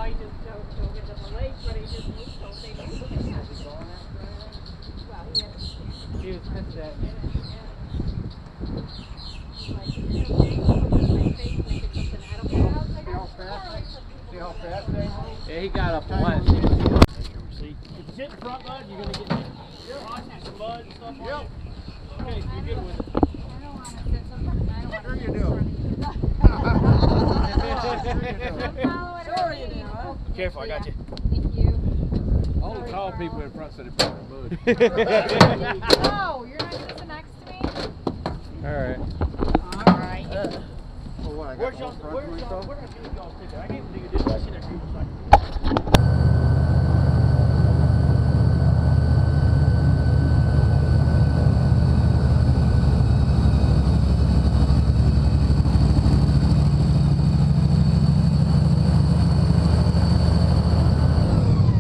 he just dove into the lake, but he just moved so they moved. Well, he had to stand. He was pissed at me. See how fast they are? Yeah, he got up once. See, if you sit in the front mud, you're going to get some mud and stuff on you. Okay, you're good with it. I don't want to sit sometimes. I don't want Sure to you do. Sure you do. Careful, I got you. Thank you. Only tall people in front so they put in the mud. No, you're not sitting next to me? Alright. Alright. For what, I got Where's all y'all, front where's to y'all, myself? where did I get y'all's ticket? I can't believe you did that. I see that group was like,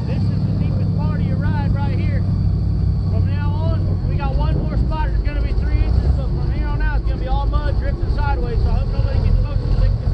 this is the deepest part of your ride right here. From now on, we got one more spot. It's going to be 3 inches, but from here on out, it's going to be all mud drifting sideways. So I hope nobody gets motion sickness.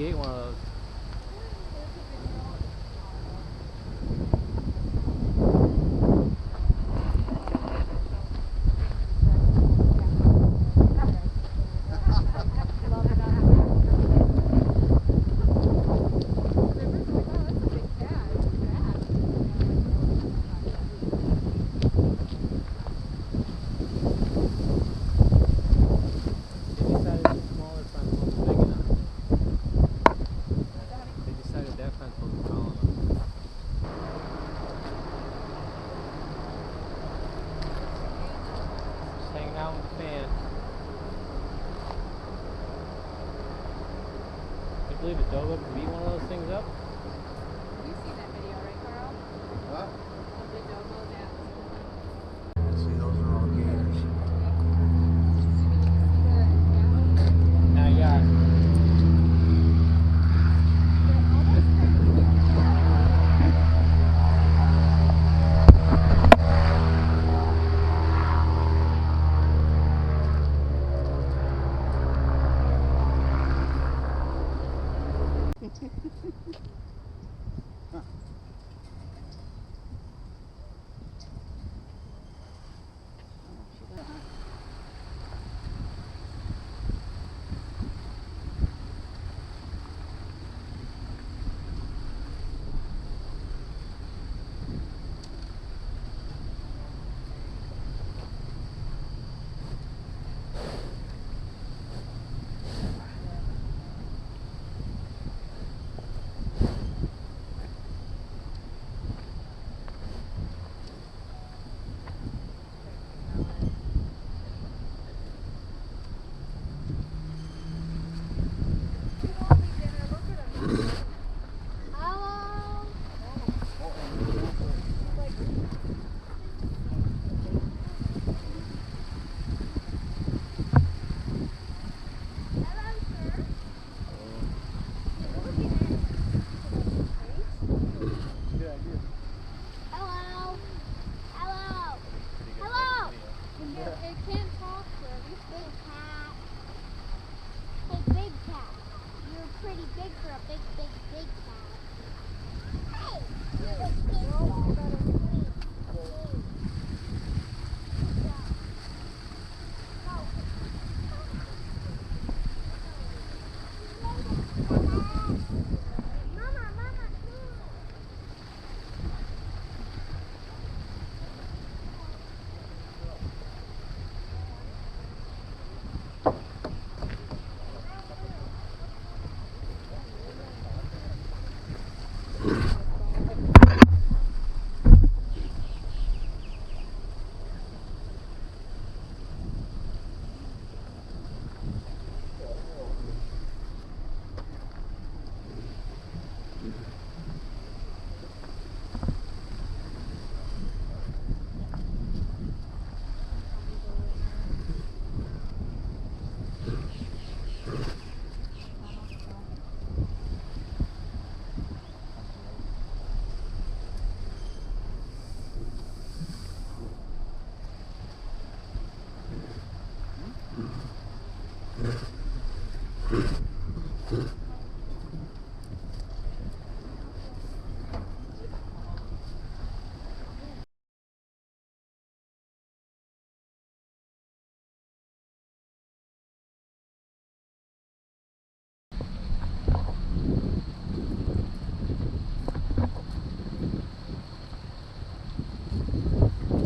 he ate one of those. I believe a dogo can beat one of those things up. You've seen that video, right, Carl? What? Of the dogo dance. See, those are all gators. Now you got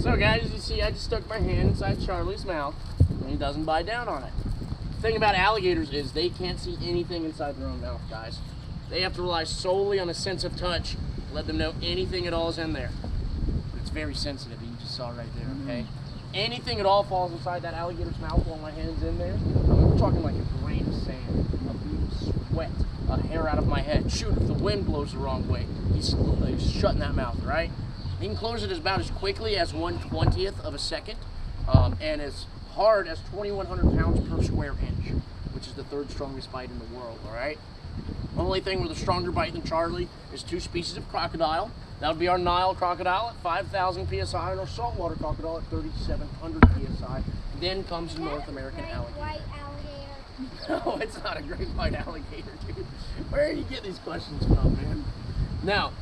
So guys, as you see, I just stuck my hand inside Charlie's mouth and he doesn't bite down on it. The thing about alligators is they can't see anything inside their own mouth, guys. They have to rely solely on a sense of touch to let them know anything at all is in there. It's very sensitive, you just saw right there, okay? Anything at all falls inside that alligator's mouth while my hand's in there. I mean, we're talking like a grain of sand, a bead of sweat, a hair out of my head. Shoot, if the wind blows the wrong way, he's shutting that mouth, right? He can close it about as quickly as 1/20th of a second, and as hard as 2,100 pounds per square inch, which is the third strongest bite in the world, all right? Only thing with a stronger bite than Charlie is two species of crocodile. That would be our Nile crocodile at 5,000 psi and our saltwater crocodile at 3,700 psi. Then comes the North American alligator. White alligator. No, it's not a great white alligator, dude. Where do you get these questions from, man? Now,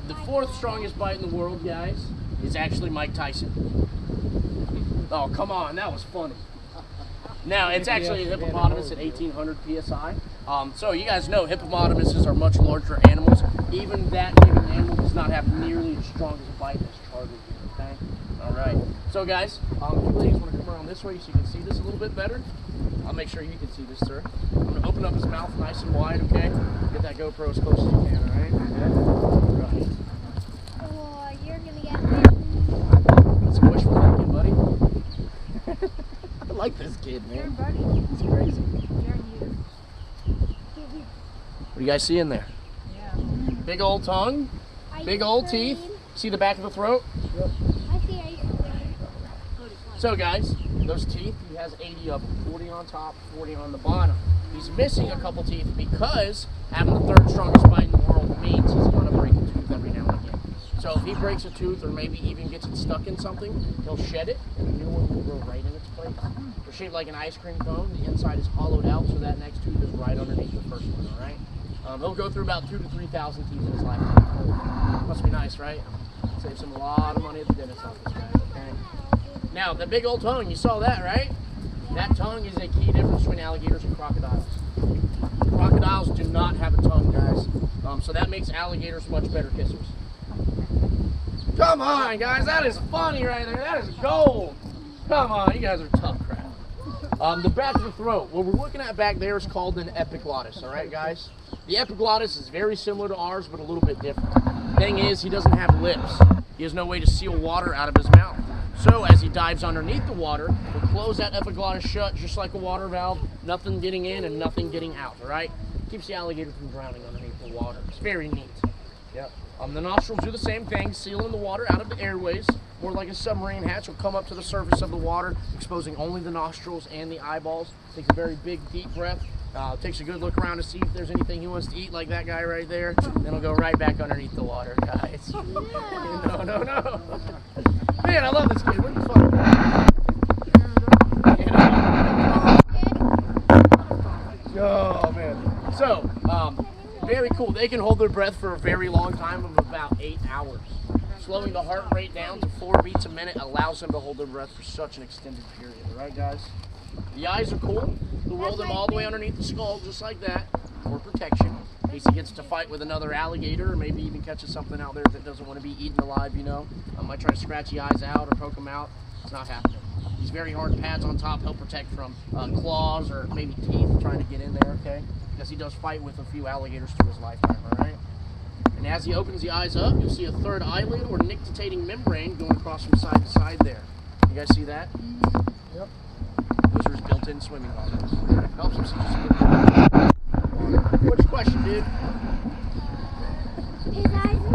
the fourth strongest bite in the world, guys, is actually Mike Tyson. Oh, come on, that was funny. Now, it's actually a hippopotamus at 1800 psi. So you guys know hippopotamuses are much larger animals. Even that big of an animal does not have nearly as strong as a bite as Charlie here, okay? All right. So guys, if you ladies want to come around this way so you can see this a little bit better, I'll make sure you can see this, sir. I'm going to open up his mouth nice and wide, okay? Get that GoPro as close as you can, all right? All right. Oh, you're going to get me. That's wishful thinking, buddy. I like this kid, man. He's crazy. What do you guys see in there? Yeah. Big old tongue, big old teeth. See the back of the throat? Yep. I see ice cream. So guys, those teeth, he has 80 of them, 40 on top, 40 on the bottom. He's missing a couple teeth because having the third strongest bite in the world means he's going to break a tooth every now and again. So if he breaks a tooth or maybe even gets it stuck in something, he'll shed it and the new one will grow right in its place. They're shaped like an ice cream cone. The inside is hollowed out so that next tooth is right underneath the first one, all right? He'll go through about 2,000 to 3,000 teeth in his lifetime. Must be nice, right? Saves him a lot of money at the dentist office, guys, okay? Now, the big old tongue, you saw that, right? That tongue is a key difference between alligators and crocodiles. Crocodiles do not have a tongue, guys. So that makes alligators much better kissers. Come on, guys, that is funny right there. That is gold. Come on, you guys are tough crap. The back of the throat, what we're looking at back there is called an epiglottis, all right, guys? The epiglottis is very similar to ours, but a little bit different. Thing is, he doesn't have lips. He has no way to seal water out of his mouth. So as he dives underneath the water, he'll close that epiglottis shut just like a water valve, nothing getting in and nothing getting out, all right? Keeps the alligator from drowning underneath the water. It's very neat. Yep. The nostrils do the same thing, sealing the water out of the airways, more like a submarine hatch will come up to the surface of the water, exposing only the nostrils and the eyeballs. Takes a very big, deep breath. Takes a good look around to see if there's anything he wants to eat, like that guy right there. Then he'll go right back underneath the water, guys. No. No. Man, I love this kid. What the fuck? Oh, man. So, very cool. They can hold their breath for a very long time of about 8 hours. Slowing the heart rate down to 4 beats a minute allows them to hold their breath for such an extended period. All right, guys? The eyes are cool. They'll roll them all the way underneath the skull, just like that, for protection. In case he gets to fight with another alligator, or maybe even catches something out there that doesn't want to be eaten alive, you know. Might try to scratch the eyes out or poke them out. It's not happening. These very hard pads on top help protect from claws or maybe teeth trying to get in there, okay? Because he does fight with a few alligators through his lifetime, all right? And as he opens the eyes up, you'll see a third eyelid or nictitating membrane going across from side to side there. You guys see that? Yep. Those are his built-in swimming goggles. Helps him see just a little bit. What's your question, dude? His eyes are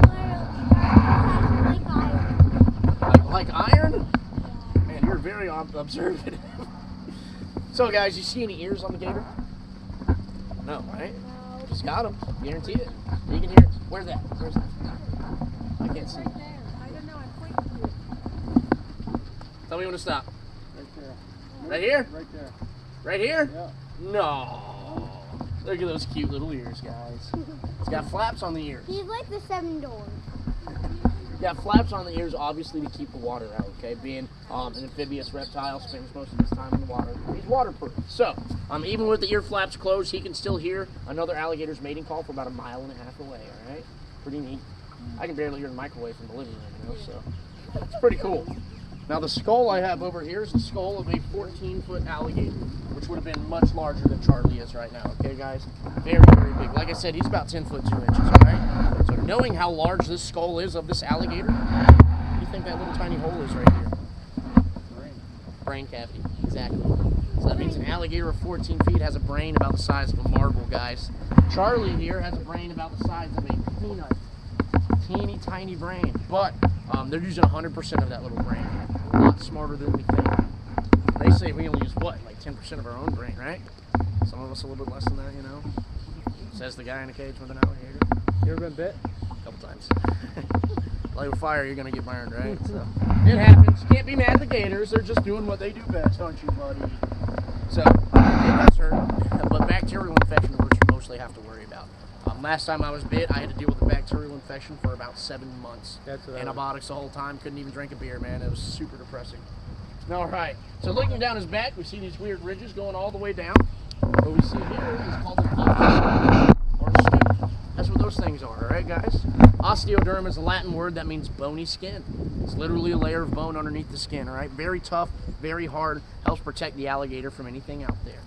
like iron. Like iron? Man, you're very observant. So, guys, you see any ears on the gator? No, right? No. He's got them. Guarantee it. You can hear it. Where's that? Where's that? I can't see. Right there. I don't know. I'm pointing to it. Tell me when to stop. Right there. Right here? Right there. Right here? Yeah. No. Look at those cute little ears, guys. It's got flaps on the ears. He's like the 7 doors. Yeah, flaps on the ears, obviously, to keep the water out, okay? Being an amphibious reptile, spends most of his time in the water. He's waterproof. So, even with the ear flaps closed, he can still hear another alligator's mating call for about 1.5 miles away, all right? Pretty neat. I can barely hear the microwave from the living room, you know, so it's pretty cool. Now, the skull I have over here is the skull of a 14-foot alligator, which would have been much larger than Charlie is right now, okay, guys? Very, very big. Like I said, he's about 10 foot 2 inches, all right? So knowing how large this skull is of this alligator, what do you think that little tiny hole is right here? Brain cavity, exactly. So that means an alligator of 14 feet has a brain about the size of a marble, guys. Charlie here has a brain about the size of a peanut. Teeny tiny brain, but they're using 100% of that little brain. A lot smarter than we think. They say we only use what, like 10% of our own brain, right? Some of us a little bit less than that, you know. Says the guy in a cage with an alligator. You ever been bit? A couple times. Light with fire, you're gonna get burned, right? So it happens. You can't be mad at the gators. They're just doing what they do best, aren't you, buddy? So it does hurt, but bacterial infection is what you mostly have to worry about. Last time I was bit, I had to deal with a bacterial infection for about 7 months. That's what Antibiotics the whole time, couldn't even drink a beer, man. It was super depressing. All right, so looking down his back, we see these weird ridges going all the way down. What we see here is called an osteoderm, or a scoop. That's what those things are, all right, guys? Osteoderm is a Latin word that means bony skin. It's literally a layer of bone underneath the skin, all right? Very tough, very hard, helps protect the alligator from anything out there.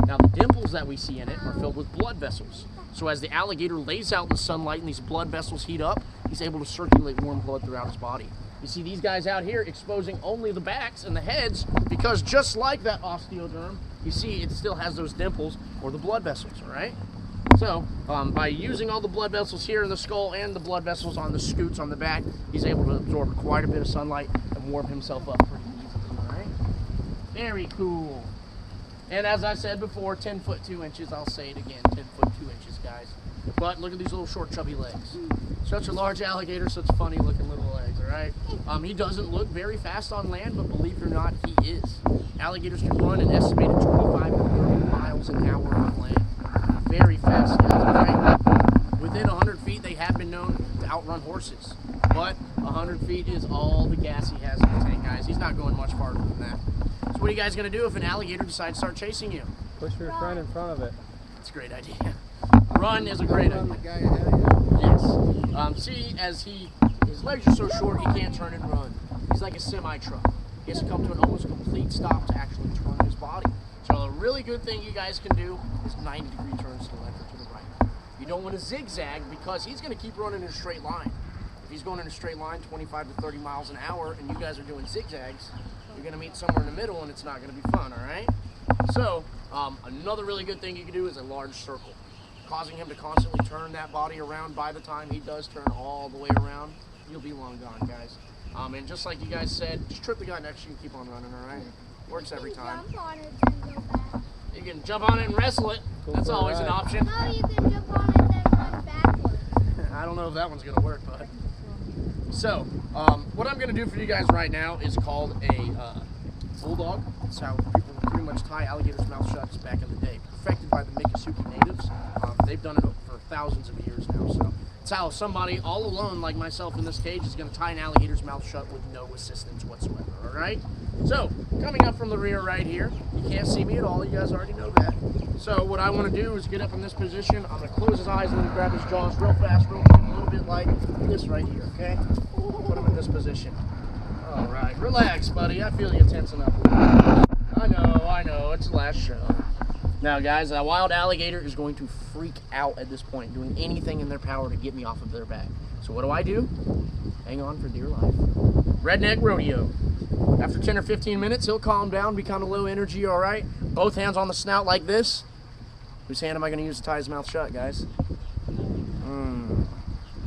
Now, the dimples that we see in it are filled with blood vessels. So as the alligator lays out in the sunlight and these blood vessels heat up, he's able to circulate warm blood throughout his body. You see these guys out here exposing only the backs and the heads because just like that osteoderm, you see it still has those dimples or the blood vessels, all right? So by using all the blood vessels here in the skull and the blood vessels on the scoots on the back, he's able to absorb quite a bit of sunlight and warm himself up pretty easily, all right? Very cool. And as I said before, 10 foot 2 inches, I'll say it again, 10 foot 2 inches, guys. But look at these little short chubby legs. Such a large alligator, such funny looking little legs, all right? He doesn't look very fast on land, but believe it or not, he is. Alligators can run an estimated 25 to 30 miles an hour on land. Very fast, guys, all right? Within 100 feet, they have been known to outrun horses. But 100 feet is all the gas he has in the tank, guys. He's not going much farther than that. So what are you guys going to do if an alligator decides to start chasing you? Push your friend in front of it. That's a great idea. Run is a great idea. Yes. See, as his legs are so short, he can't turn and run. He's like a semi-truck. He has to come to an almost complete stop to actually turn his body. So a really good thing you guys can do is 90-degree turns to the left or to the right. You don't want to zigzag because he's going to keep running in a straight line. If he's going in a straight line 25 to 30 miles an hour and you guys are doing zigzags, you're going to meet somewhere in the middle and it's not going to be fun, all right? So another really good thing you can do is a large circle, causing him to constantly turn that body around. By the time he does turn all the way around, you'll be long gone, guys. And just like you guys said, just trip the guy next to you and keep on running, all right? Works every time. Jump on it and go back. You can jump on it and wrestle it. That's always an option. No, you can jump on it and run backwards. I don't know if that one's going to work, bud. So, what I'm going to do for you guys right now is called a bulldog. That's how people pretty much tie alligators' mouth shuts back in the day. Perfected by the Miccosukee natives. They've done it for thousands of years now. So, it's how somebody all alone, like myself in this cage, is going to tie an alligator's mouth shut with no assistance whatsoever. All right? So, coming up from the rear right here, you can't see me at all. You guys already know that. So, what I want to do is get up in this position. I'm going to close his eyes and then grab his jaws real fast, real quick, a little bit like this right here, okay? Put him in this position. All right, relax, buddy. I feel you tensing up. I know, it's the last show. Now, guys, a wild alligator is going to freak out at this point, doing anything in their power to get me off of their back. So what do? Hang on for dear life. Redneck rodeo. After 10 or 15 minutes, he'll calm down, be kind of low energy, all right? Both hands on the snout like this. Whose hand am I going to use to tie his mouth shut, guys?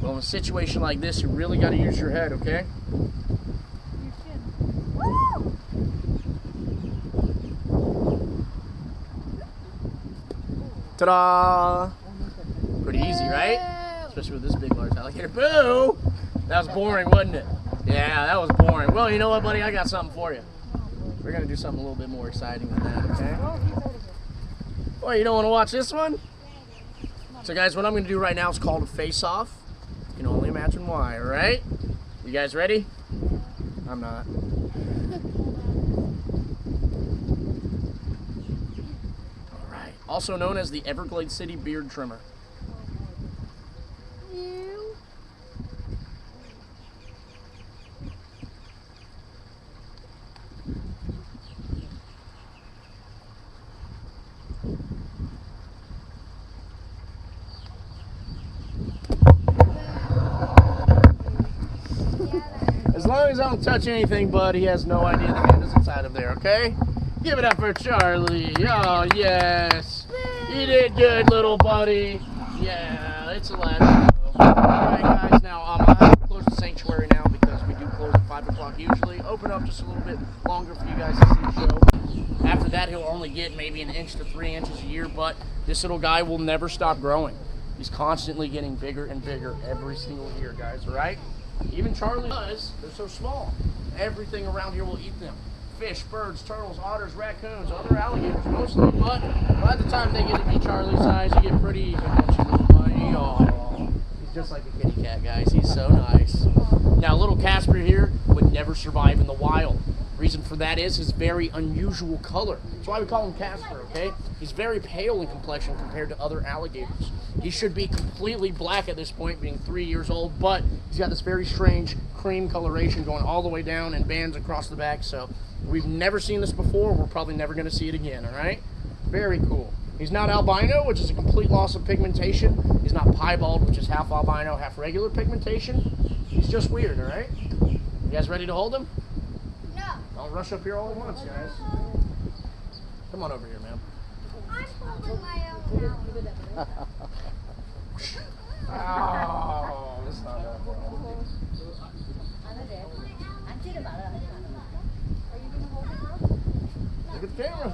Well, in a situation like this, you really got to use your head, okay? Woo! Ta-da! Pretty easy, right? Especially with this big, large alligator. Boo! That was boring, wasn't it? Yeah, that was boring. Well, you know what, buddy? I got something for you. We're going to do something a little bit more exciting than that, okay? Well, you don't want to watch this one? So, guys, what I'm going to do right now is called a face-off. You can only imagine why, all right? You guys ready? I'm not. All right. Also known as the Everglades City Beard Trimmer. As long as I don't touch anything, bud, he has no idea the hand is inside of there, okay? Give it up for Charlie. Oh, yes. You did good, little buddy. Yeah, it's the last show. All right, guys. Now, I have to close the sanctuary now because we do close at 5 o'clock usually. Open up just a little bit longer for you guys to see the show. After that, he'll only get maybe 1 inch to 3 inches a year, but this little guy will never stop growing. He's constantly getting bigger and bigger every single year, guys, all right? Even Charlie does. They're so small. Everything around here will eat them. fish, birds, turtles, otters, raccoons, other alligators mostly. But by the time they get to be Charlie's size, you get pretty even, don't you, little buddy? Oh, he's just like a kitty cat, guys. He's so nice. Now, little Casper here would never survive in the wild. Reason for that is his very unusual color. That's why we call him Casper, okay? He's very pale in complexion compared to other alligators. He should be completely black at this point, being 3 years old, but he's got this very strange cream coloration going all the way down and bands across the back, so we've never seen this before. We're probably never going to see it again, all right? Very cool. He's not albino, which is a complete loss of pigmentation. He's not piebald, which is half albino, half regular pigmentation. He's just weird, all right? You guys ready to hold him? No. Don't rush up here all at once, guys. Come on over here, ma'am. I'm holding my own now. Oh, that's not that bad. Look at the camera.